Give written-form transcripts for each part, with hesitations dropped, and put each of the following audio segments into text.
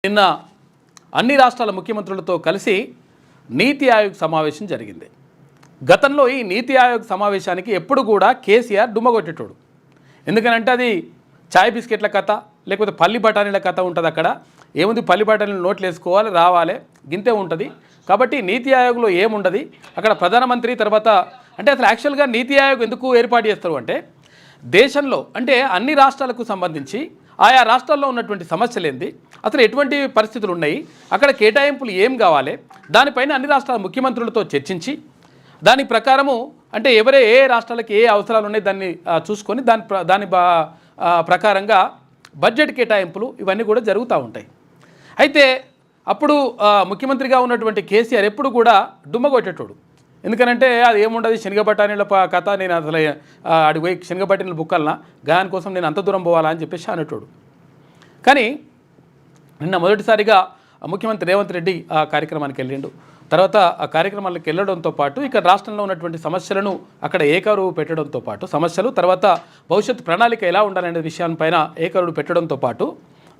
నిన్న అన్ని రాష్ట్రాల ముఖ్యమంత్రులతో కలిసి నీతి ఆయోగ్ సమావేశం జరిగింది. గతంలో ఈ నీతి ఆయోగ్ సమావేశానికి ఎప్పుడు కూడా కేసీఆర్ డుమ్మగొట్టేటోడు. ఎందుకనంటే అది చాయ్ బిస్కెట్ల కథ లేకపోతే పల్లి బఠానీల కథ ఉంటుంది. అక్కడ ఏముంది, పల్లి బఠానీలు నోట్లు వేసుకోవాలి, రావాలి, గింతే ఉంటుంది. కాబట్టి నీతి ఆయోగ్లో ఏముండదు. అక్కడ ప్రధానమంత్రి తర్వాత అంటే అసలు యాక్చువల్గా నీతి ఆయోగ్ ఎందుకు ఏర్పాటు చేస్తారు అంటే దేశంలో అంటే అన్ని రాష్ట్రాలకు సంబంధించి ఆయా రాష్ట్రాల్లో ఉన్నటువంటి సమస్యలు ఏంది, అసలు ఎటువంటి పరిస్థితులు ఉన్నాయి, అక్కడ కేటాయింపులు ఏం కావాలి, దానిపైన అన్ని రాష్ట్రాల ముఖ్యమంత్రులతో చర్చించి దాని ప్రకారము అంటే ఏ రాష్ట్రాలకు ఏ అవసరాలు ఉన్నాయి దాన్ని చూసుకొని దాని ప్రకారంగా బడ్జెట్ కేటాయింపులు ఇవన్నీ కూడా జరుగుతూ ఉంటాయి. అయితే అప్పుడు ముఖ్యమంత్రిగా ఉన్నటువంటి కేసీఆర్ ఎప్పుడు కూడా డుమ్మగొట్టేటోడు. ఎందుకనంటే అది ఏముండదు, శనగ బఠానీల కథ, నేను అసలు అడిగి పోయి శనగ బఠానీలు బుక్కలనా, గాని కోసం నేను అంత దూరం పోవాలా అని చెప్పేసి అనేటోడు. కానీ నిన్న మొదటిసారిగా ముఖ్యమంత్రి రేవంత్ రెడ్డి ఆ కార్యక్రమానికి వెళ్ళిండు. తర్వాత ఆ కార్యక్రమాలకు వెళ్ళడంతో పాటు ఇక్కడ రాష్ట్రంలో ఉన్నటువంటి సమస్యలను అక్కడ ఏకరువు పెట్టడంతో పాటు సమస్యలు తర్వాత భవిష్యత్ ప్రణాళిక ఎలా ఉండాలనే విషయాలపైన ఏకరువు పెట్టడంతో పాటు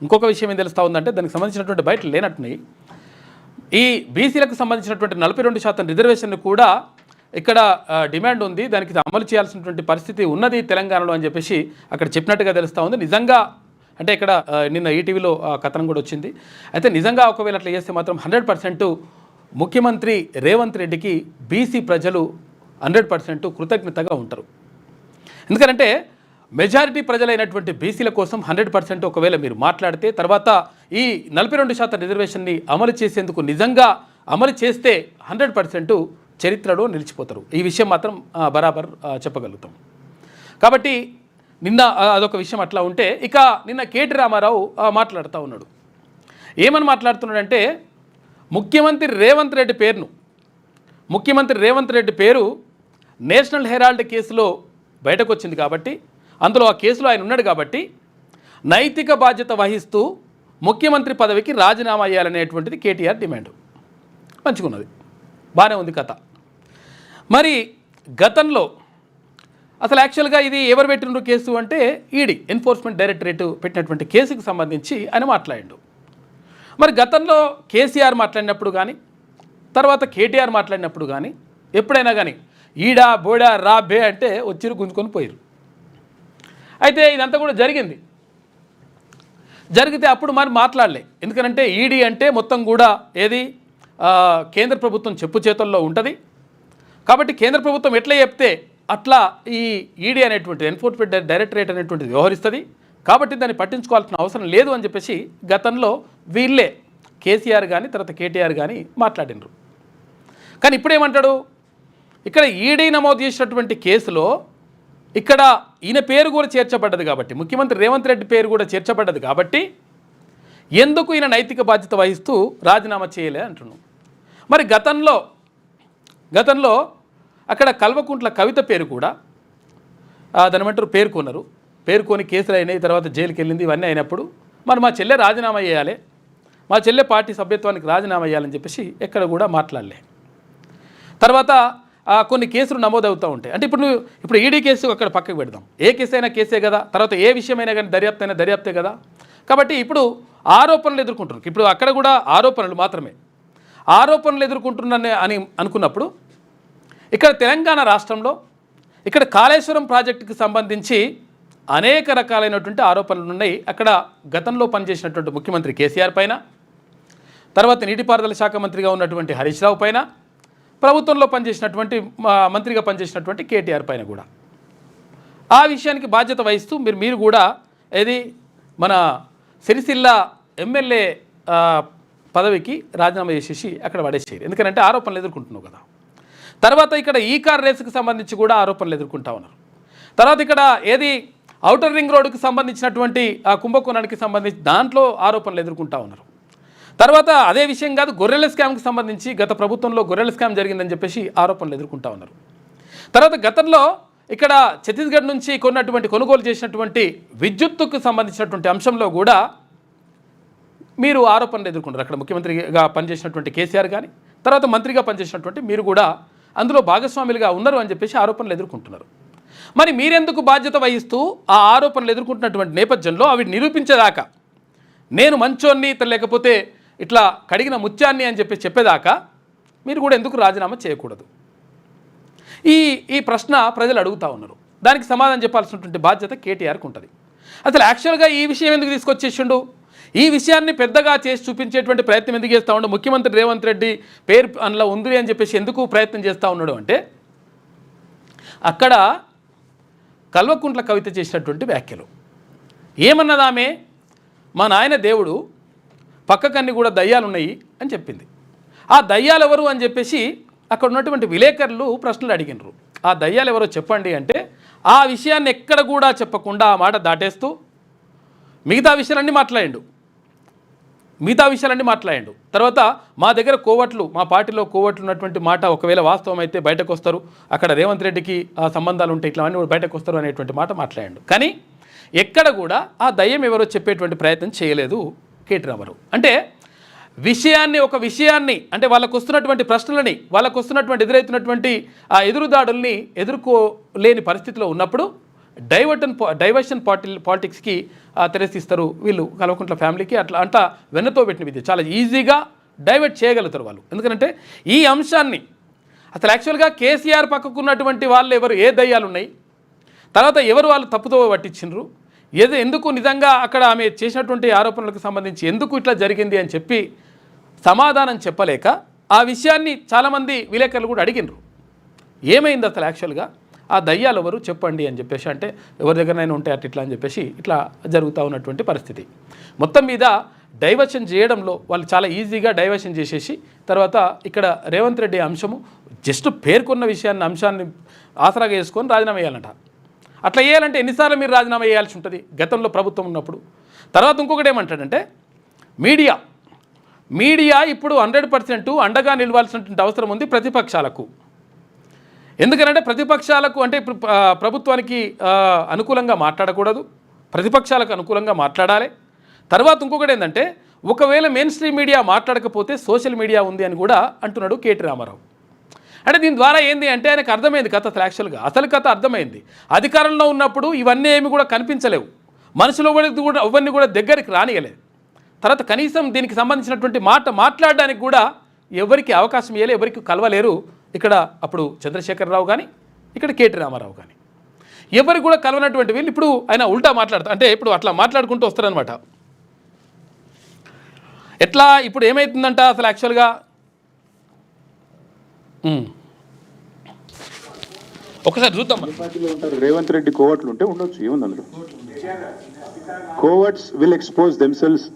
ఇంకొక విషయం ఏం తెలుస్తూ ఉందంటే దానికి సంబంధించినటువంటి బయట లేనట్టున్నాయి. ఈ బీసీలకు సంబంధించినటువంటి 42% రిజర్వేషన్ను కూడా ఇక్కడ డిమాండ్ ఉంది, దానికి అమలు చేయాల్సినటువంటి పరిస్థితి ఉన్నది తెలంగాణలో అని చెప్పేసి అక్కడ చెప్పినట్టుగా తెలుస్తూ ఉంది. నిజంగా అంటే ఇక్కడ నిన్న ఈటీవీలో కథనం కూడా వచ్చింది. అయితే నిజంగా ఒకవేళ అట్లా చేస్తే మాత్రం 100% ముఖ్యమంత్రి రేవంత్ రెడ్డికి బీసీ ప్రజలు 100% కృతజ్ఞతగా ఉంటారు. ఎందుకంటే మెజారిటీ ప్రజలైనటువంటి బీసీల కోసం 100% ఒకవేళ మీరు మాట్లాడితే తర్వాత ఈ 42% రిజర్వేషన్ని అమలు చేసేందుకు నిజంగా అమలు చేస్తే 100% చరిత్రలో నిలిచిపోతారు. ఈ విషయం మాత్రం బరాబర్ చెప్పగలుగుతాం. కాబట్టి నిన్న అదొక విషయం అట్లా ఉంటే ఇక నిన్న కేటీ రామారావు మాట్లాడుతూ ఉన్నాడు. ఏమని మాట్లాడుతున్నాడంటే ముఖ్యమంత్రి రేవంత్ రెడ్డి పేరు నేషనల్ హెరాల్డ్ కేసులో బయటకు వచ్చింది కాబట్టి అందులో ఆ కేసులో ఆయన ఉన్నాడు కాబట్టి నైతిక బాధ్యత వహిస్తూ ముఖ్యమంత్రి పదవికి రాజీనామా చేయాలనేటువంటిది కేటీఆర్ డిమాండ్. మంచిగున్నది, బాగానే ఉంది కథ. మరి గతంలో అసలు యాక్చువల్గా ఇది ఎవరు పెట్టిన కేసు అంటే ఈడీ ఎన్ఫోర్స్మెంట్ డైరెక్టరేట్ పెట్టినటువంటి కేసుకు సంబంధించి ఆయన మాట్లాడిండు. మరి గతంలో కేసీఆర్ మాట్లాడినప్పుడు కానీ తర్వాత కేటీఆర్ మాట్లాడినప్పుడు కానీ ఎప్పుడైనా కానీ ఈడా బోడా రా బే అంటే వచ్చిరు గుంజుకొని పోయారు. అయితే ఇదంతా కూడా జరిగితే అప్పుడు మరి మాట్లాడలే. ఎందుకంటే ఈడీ అంటే మొత్తం కూడా ఏది కేంద్ర ప్రభుత్వం చెప్పు చేతుల్లో ఉంటుంది కాబట్టి కేంద్ర ప్రభుత్వం ఎట్లా చెప్తే అట్లా ఈ ఈడీ అనేటువంటి ఎన్ఫోర్స్మెంట్ డైరెక్టరేట్ అనేటువంటిది వ్యవహరిస్తుంది కాబట్టి దాన్ని పట్టించుకోవాల్సిన అవసరం లేదు అని చెప్పేసి గతంలో వీళ్ళే కేసీఆర్ కానీ తర్వాత కేటీఆర్ కానీ మాట్లాడినరు. కానీ ఇప్పుడేమంటాడు, ఇక్కడ ఈడీ నమోదు చేసినటువంటి కేసులో ఇక్కడ ఈయన పేరు కూడా చేర్చబడ్డది కాబట్టి ముఖ్యమంత్రి రేవంత్ రెడ్డి పేరు కూడా చేర్చబడ్డది కాబట్టి ఎందుకు ఈయన నైతిక బాధ్యత వహిస్తూ రాజీనామా చేయలే అంటున్నాం. మరి గతంలో అక్కడ కల్వకుంట్ల కవిత పేరు కూడా దానిమంటారు పేర్కొని కేసులు అయినాయి, తర్వాత జైలుకి వెళ్ళింది, ఇవన్నీ అయినప్పుడు మరి మా చెల్లె రాజీనామా చేయాలి, మా చెల్లె పార్టీ సభ్యత్వానికి రాజీనామా చేయాలని చెప్పేసి ఎక్కడ కూడా మాట్లాడలే. తర్వాత కొన్ని కేసులు నమోదవుతూ ఉంటాయి. అంటే ఇప్పుడు ఈడీ కేసు అక్కడ పక్కకు పెడదాం, ఏ కేసు అయినా కేసే కదా, తర్వాత ఏ విషయమైనా కానీ దర్యాప్తే కదా. కాబట్టి ఇప్పుడు ఆరోపణలు ఎదుర్కొంటున్నారు. ఇప్పుడు అక్కడ కూడా ఆరోపణలు ఎదుర్కొంటున్నారని అని అనుకున్నప్పుడు ఇక్కడ తెలంగాణ రాష్ట్రంలో ఇక్కడ కాళేశ్వరం ప్రాజెక్టుకి సంబంధించి అనేక రకాలైనటువంటి ఆరోపణలు ఉన్నాయి. అక్కడ గతంలో పనిచేసినటువంటి ముఖ్యమంత్రి కేసీఆర్ పైన, తర్వాత నీటిపారుదల శాఖ మంత్రిగా ఉన్నటువంటి హరీష్ రావు పైన, ప్రభుత్వంలో పనిచేసినటువంటి మంత్రిగా పనిచేసినటువంటి కేటీఆర్ పైన కూడా ఆ విషయానికి బాధ్యత వహిస్తూ మీరు కూడా ఏది మన సిరిసిల్ల ఎమ్మెల్యే పదవికి రాజీనామా చేసేసి అక్కడ పడేసేది. ఎందుకంటే ఆరోపణలు ఎదుర్కొంటున్నావు కదా. తర్వాత ఇక్కడ ఈ కార్ రేసుకు సంబంధించి కూడా ఆరోపణలు ఎదుర్కొంటా ఉన్నారు. తర్వాత ఇక్కడ ఏది ఔటర్ రింగ్ రోడ్డుకి సంబంధించినటువంటి ఆ కుంభకోణానికి సంబంధించి దాంట్లో ఆరోపణలు ఎదుర్కొంటా ఉన్నారు. తర్వాత అదే విషయం కాదు, గొర్రెల స్కామ్కి సంబంధించి గత ప్రభుత్వంలో గొర్రెల స్కామ్ జరిగిందని చెప్పేసి ఆరోపణలు ఎదుర్కొంటా ఉన్నారు. తర్వాత గతంలో ఇక్కడ ఛత్తీస్గఢ్ నుంచి కొనుగోలు చేసినటువంటి విద్యుత్తుకు సంబంధించినటువంటి అంశంలో కూడా మీరు ఆరోపణలు ఎదుర్కొంటారు. అక్కడ ముఖ్యమంత్రిగా పనిచేసినటువంటి కేసీఆర్ కానీ తర్వాత మంత్రిగా పనిచేసినటువంటి మీరు కూడా అందులో భాగస్వాములుగా ఉన్నారు అని చెప్పేసి ఆరోపణలు ఎదుర్కొంటున్నారు. మరి మీరెందుకు బాధ్యత వహిస్తూ ఆ ఆరోపణలు ఎదుర్కొంటున్నటువంటి నేపథ్యంలో అవి నిరూపించేదాకా నేను మంచోన్ని లేకపోతే ఇట్లా కడిగిన ముత్యాన్ని అని చెప్పేదాకా మీరు కూడా ఎందుకు రాజీనామా చేయకూడదు? ఈ ప్రశ్న ప్రజలు అడుగుతూ ఉన్నారు. దానికి సమాధానం చెప్పాల్సినటువంటి బాధ్యత కేటీఆర్కి ఉంటుంది. అసలు యాక్చువల్గా ఈ విషయం ఎందుకు తీసుకొచ్చేసిండు? ఈ విషయాన్ని పెద్దగా చేసి చూపించేటువంటి ప్రయత్నం ఎందుకు చేస్తూ ఉన్నాడు? ముఖ్యమంత్రి రేవంత్ రెడ్డి పేరు అందులో ఉంది అని చెప్పేసి ఎందుకు ప్రయత్నం చేస్తూ ఉన్నాడు అంటే, అక్కడ కల్వకుంట్ల కవిత చేసినటువంటి వ్యాఖ్యలు ఏమన్నదామే, మా నాయన దేవుడు పక్కకన్నీ కూడా దయ్యాలున్నాయి అని చెప్పింది. ఆ దయ్యాలు ఎవరు అని చెప్పేసి అక్కడ ఉన్నటువంటి విలేకరులు ప్రశ్నలు అడిగినారు. ఆ దయ్యాలు ఎవరో చెప్పండి అంటే ఆ విషయాన్ని ఎక్కడ కూడా చెప్పకుండా ఆ మాట దాటేస్తూ మిగతా విషయాలన్నీ మాట్లాడిండు. తర్వాత మా దగ్గర కోవట్లు, మా పార్టీలో కోవట్లు ఉన్నటువంటి మాట ఒకవేళ వాస్తవం అయితే బయటకు వస్తారు, అక్కడ రేవంత్ రెడ్డికి ఆ సంబంధాలు ఉంటే ఇట్లా అన్నీ బయటకు వస్తారు అనేటువంటి మాట మాట్లాడిండు. కానీ ఎక్కడ కూడా ఆ దయ్యం ఎవరో చెప్పేటువంటి ప్రయత్నం చేయలేదు కేటీ రామారావు. అంటే ఒక విషయాన్ని అంటే వాళ్ళకు వస్తున్నటువంటి ప్రశ్నలని, వాళ్ళకు వస్తున్నటువంటి ఎదురవుతున్నటువంటి ఆ ఎదురుదాడుల్ని ఎదుర్కోలేని పరిస్థితిలో ఉన్నప్పుడు డైవర్షన్ పాలిటిక్స్కి తెరసిస్తారు వీళ్ళు. కల్వకుంట్ల ఫ్యామిలీకి అట్లా వెన్నతో పెట్టిన విద్య చాలా ఈజీగా డైవర్ట్ చేయగలుగుతారు వాళ్ళు. ఎందుకంటే ఈ అంశాన్ని అసలు యాక్చువల్గా కేసీఆర్ పక్కకు ఉన్నటువంటి వాళ్ళు ఎవరు, ఏ దయ్యాలు ఉన్నాయి, తర్వాత ఎవరు వాళ్ళు తప్పుతో పట్టించిండ్రు, ఎందుకు నిజంగా అక్కడ ఆమె చేసినటువంటి ఆరోపణలకు సంబంధించి ఎందుకు ఇట్లా జరిగింది అని చెప్పి సమాధానం చెప్పలేక ఆ విషయాన్ని చాలామంది విలేకరులు కూడా అడిగినరు. ఏమైంది అసలు యాక్చువల్గా ఆ దయ్యాలు ఎవరు చెప్పండి అని చెప్పేసి అంటే ఎవరి దగ్గరనైనా ఉంటే ఇట్లా అని చెప్పేసి ఇట్లా జరుగుతూ ఉన్నటువంటి పరిస్థితి. మొత్తం మీద డైవర్షన్ చేయడంలో వాళ్ళు చాలా ఈజీగా డైవర్షన్ చేసేసి తర్వాత ఇక్కడ రేవంత్ రెడ్డి అంశము జస్ట్ పేర్కొన్న అంశాన్ని ఆసరాగా చేసుకొని రాజీనామా చేయాలంట. అట్లా చేయాలంటే ఎన్నిసార్లు మీరు రాజీనామా చేయాల్సి ఉంటుంది గతంలో ప్రభుత్వం ఉన్నప్పుడు. తర్వాత ఇంకొకటి ఏమంటాడంటే మీడియా ఇప్పుడు 100% అండగా నిలవాల్సినటువంటి అవసరం ఉంది ప్రతిపక్షాలకు. ఎందుకంటే ప్రతిపక్షాలకు అంటే ఇప్పుడు ప్రభుత్వానికి అనుకూలంగా మాట్లాడకూడదు, ప్రతిపక్షాలకు అనుకూలంగా మాట్లాడాలి. తర్వాత ఇంకొకటి ఏంటంటే ఒకవేళ మెయిన్ స్ట్రీమ్ మీడియా మాట్లాడకపోతే సోషల్ మీడియా ఉంది అని కూడా అంటున్నాడు కేటీ రామారావు. అంటే దీని ద్వారా ఏంది అంటే ఆయనకు అర్థమైంది కథ. అసలు కథ అర్థమైంది. అధికారంలో ఉన్నప్పుడు ఇవన్నీ ఏమి కూడా కనిపించలేవు, మనుషులు కూడా అవన్నీ కూడా దగ్గరికి రానియలేదు. తర్వాత కనీసం దీనికి సంబంధించినటువంటి మాట్లాడడానికి కూడా ఎవరికి అవకాశం ఇవ్వలే, ఎవరికి కలవలేరు. ఇక్కడ అప్పుడు చంద్రశేఖరరావు కానీ ఇక్కడ కేటీ రామారావు కానీ ఎవరికి కూడా కలవనటువంటి వీళ్ళు ఇప్పుడు ఆయన ఉల్టా మాట్లాడతారు. అంటే ఇప్పుడు అట్లా మాట్లాడుకుంటూ వస్తారనమాట. ఎట్లా ఇప్పుడు ఏమవుతుందంట అసలు యాక్చువల్గా ఒకసారి చూద్దాం. రేవంత్ రెడ్డి కోవట్లు ఉంటే ఉండొచ్చు, ఏముంది అందులో. Coverts will expose themselves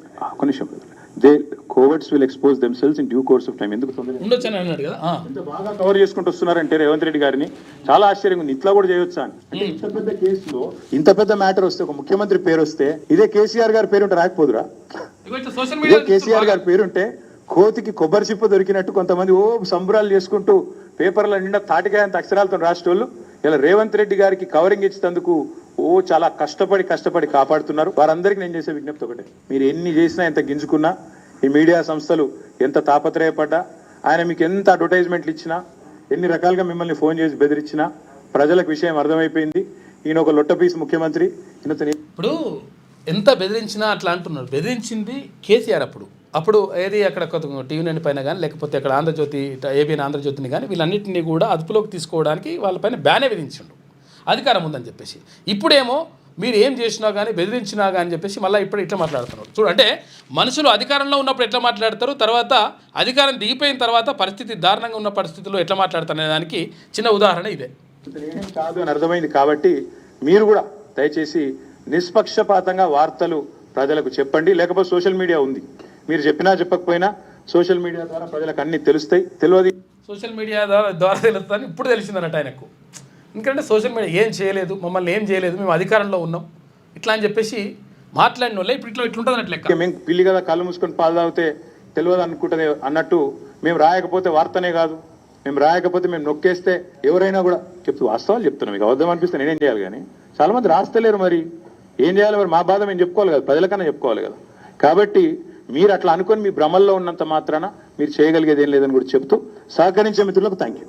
coverts will expose themselves in due course of time. ఎందుకు ఉండొచ్చు అని అన్నాడు కదా. ఎంత బాగా కవర్ చేసుకుంటూ వస్తున్నారంటే రేవంత్ రెడ్డి గారిని చాలా ఆశ్చర్యంగా ఉంది. ఇట్లా కూడా చేయొచ్చా అని. అంటే ఇంత పెద్ద కేసులో ఇంత పెద్ద మ్యాటర్ వస్తే ఒక ముఖ్యమంత్రి పేరు వస్తే ఇదే కేసీఆర్ గారి పేరు ఉంటే రాకపోదురా? ఇదే కేసీఆర్ గారి పేరుంటే కోతికి కొబ్బరి చిప్ప దొరికినట్టు కొంతమంది సంబరాలు చేసుకుంటూ పేపర్ల నిండా తాటికాయంత అక్షరాలతో రాసేటోళ్ళు ఇలా రేవంత్ రెడ్డి గారికి కవరింగ్ ఇచ్చేందుకు చాలా కష్టపడి కాపాడుతున్నారు. వారందరికీ నేను చేసే విజ్ఞప్తి ఒకటే, మీరు ఎన్ని చేసినా ఎంత గింజుకున్నా, ఈ మీడియా సంస్థలు ఎంత తాపత్రయపడ్డా, ఆయన మీకు ఎంత అడ్వర్టైజ్మెంట్లు ఇచ్చినా, ఎన్ని రకాలుగా మిమ్మల్ని ఫోన్ చేసి బెదిరించినా ప్రజలకు విషయం అర్థమైపోయింది. ఈయన ఒక లొట్టపీస్ ముఖ్యమంత్రి. ఇప్పుడు ఎంత బెదిరించినా అట్లా అంటున్నారు. బెదిరించింది కేసీఆర్ అప్పుడు ఏది అక్కడ టీవీ9 పైన కానీ లేకపోతే అక్కడ ఆంధ్రజ్యోతి ఏబిఎన్ ఆంధ్రజ్యోతిని కానీ వీళ్ళన్నింటినీ కూడా అదుపులోకి తీసుకోవడానికి వాళ్ళపైన బ్యానే విధించిండు అధికారం ఉందని చెప్పేసి. ఇప్పుడేమో మీరు ఏం చేసినా కానీ బెదిరించినా కానీ చెప్పేసి మళ్ళీ ఇప్పుడు ఇట్లా మాట్లాడుతున్నారు. చూడంటే మనుషులు అధికారంలో ఉన్నప్పుడు ఎట్లా మాట్లాడతారు, తర్వాత అధికారం దిగిపోయిన తర్వాత పరిస్థితి దారుణంగా ఉన్న పరిస్థితుల్లో ఎట్లా మాట్లాడతారు అనే దానికి చిన్న ఉదాహరణ ఇదే. కాదు అని అర్థమైంది. కాబట్టి మీరు కూడా దయచేసి నిష్పక్షపాతంగా వార్తలు ప్రజలకు చెప్పండి. లేకపోతే సోషల్ మీడియా ఉంది, మీరు చెప్పినా చెప్పకపోయినా సోషల్ మీడియా ద్వారా ప్రజలకు అన్ని తెలుస్తాయి. తెలియదు సోషల్ మీడియా ద్వారా తెలుస్తుందని ఇప్పుడు తెలిసిందన్నట్టు ఆయనకు. ఎందుకంటే సోషల్ మీడియా ఏం చేయలేదు, మమ్మల్ని ఏం చేయలేదు, మేము అధికారంలో ఉన్నాం ఇట్లా అని చెప్పేసి మాట్లాడిన వాళ్ళే ఇప్పుడు ఇట్లుంటుంది అన్నట్లు. మేము పిల్లి కదా కళ్ళు మూసుకొని పాలు తాగితే తెలియదు అనుకుంటుంది అన్నట్టు మేము రాయకపోతే వార్తనే కాదు, మేము రాయకపోతే మేము నొక్కేస్తే ఎవరైనా కూడా వాస్తవాలు చెప్తున్నాం. మీకు అబద్ధం అనిపిస్తే నేనేం చేయాలి? కానీ చాలా మంది రాస్తలేరు. మరి ఏం చేయాలి? మరి మా బాధ మేము చెప్పుకోవాలి కదా, ప్రజలకన్నా చెప్పుకోవాలి కదా. కాబట్టి మీరు అట్లా అనుకొని మీ భ్రమల్లో ఉన్నంత మాత్రాన మీరు చేయగలిగేది ఏం లేదని కూడా చెప్తూ సహకరించే మిత్రులకు థ్యాంక్ యూ.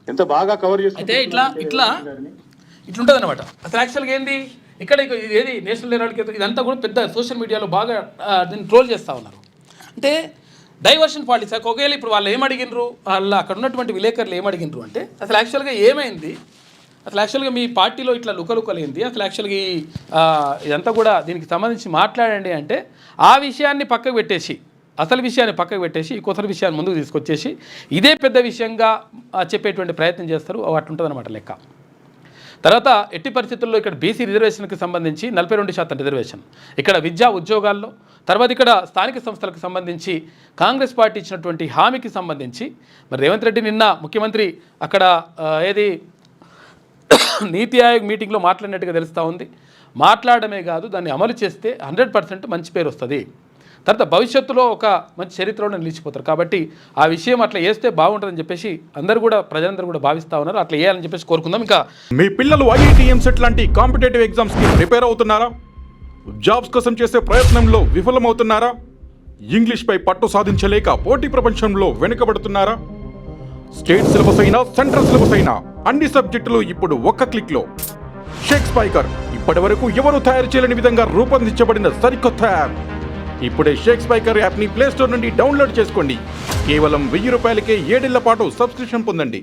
ఎంత బాగా కవర్ చేస్తే ఇట్లా ఇట్లుంటుంది అనమాట. అసలు యాక్చువల్గా ఏంది ఇక్కడ ఏది నేషనల్ హెరాల్డ్ ఇదంతా కూడా పెద్ద సోషల్ మీడియాలో బాగా దీన్ని ట్రోల్ చేస్తూ ఉన్నారు. అంటే డైవర్షన్ పాలిటిక్స్. ఒకవేళ ఇప్పుడు వాళ్ళు ఏమడిగినరు, వాళ్ళు అక్కడ ఉన్నటువంటి విలేకరులు ఏమడిగినరు అంటే అసలు యాక్చువల్గా ఏమైంది, అసలు యాక్చువల్గా మీ పార్టీలో ఇట్లా లుకలుకలేంది, అసలు యాక్చువల్గా ఇదంతా కూడా దీనికి సంబంధించి మాట్లాడండి అంటే ఆ విషయాన్ని పక్కకు పెట్టేసి, అసలు విషయాన్ని పక్కకు పెట్టేసి ఈ కొత్త విషయాన్ని ముందుకు తీసుకొచ్చేసి ఇదే పెద్ద విషయంగా చెప్పేటువంటి ప్రయత్నం చేస్తారు. అట్లుంటుందన్నమాట లెక్క. తర్వాత ఎట్టి పరిస్థితుల్లో ఇక్కడ బీసీ రిజర్వేషన్కి సంబంధించి 42% రిజర్వేషన్, ఇక్కడ విద్యా ఉద్యోగాల్లో, తర్వాత ఇక్కడ స్థానిక సంస్థలకు సంబంధించి కాంగ్రెస్ పార్టీ ఇచ్చినటువంటి హామీకి సంబంధించి మరి రేవంత్ రెడ్డి నిన్న ముఖ్యమంత్రి అక్కడ ఏది నీతి ఆయోగ్ మీటింగ్లో మాట్లాడినట్టుగా తెలుస్తూ ఉంది. మాట్లాడమే కాదు, దాన్ని అమలు చేస్తే 100% మంచి పేరు వస్తుంది, తర్వాత భవిష్యత్తులో ఒక మంచి చరిత్రలో నిలిచిపోతారు. కాబట్టి ఆ విషయం అట్లా చేస్తే బాగుంటుందని చెప్పేసి అందరూ కూడా ప్రజలందరూ కూడా భావిస్తూ ఉన్నారు. అట్లా చేయాలని చెప్పేసి కోరుకుందాం. ఇంకా మీ పిల్లలు ఐఐటి ఎంసెట్ లాంటి కాంపిటేటివ్ ఎగ్జామ్స్కి ప్రిపేర్ అవుతున్నారా? జాబ్స్ కోసం చేసే ప్రయత్నంలో విఫలమవుతున్నారా? ఇంగ్లీష్పై పట్టు సాధించలేక పోటీ ప్రపంచంలో వెనుకబడుతున్నారా? స్టేట్ సిలబస్ అయినా సెంట్రల్ సిలబస్ అయినా అన్ని సబ్జెక్టులు ఇప్పుడు ఒక్క క్లిక్లో. షేక్ స్పైకర్ ఇప్పటి వరకు ఎవరు తయారు చేయలేని విధంగా రూపొందించబడిన సరికొత్త యాప్. ఇప్పుడే షేక్ స్పైకర్ యాప్ని ప్లేస్టోర్ నుండి డౌన్లోడ్ చేసుకోండి. కేవలం 1000 రూపాయలకే 7 ఏళ్ల పాటు సబ్స్క్రిప్షన్ పొందండి.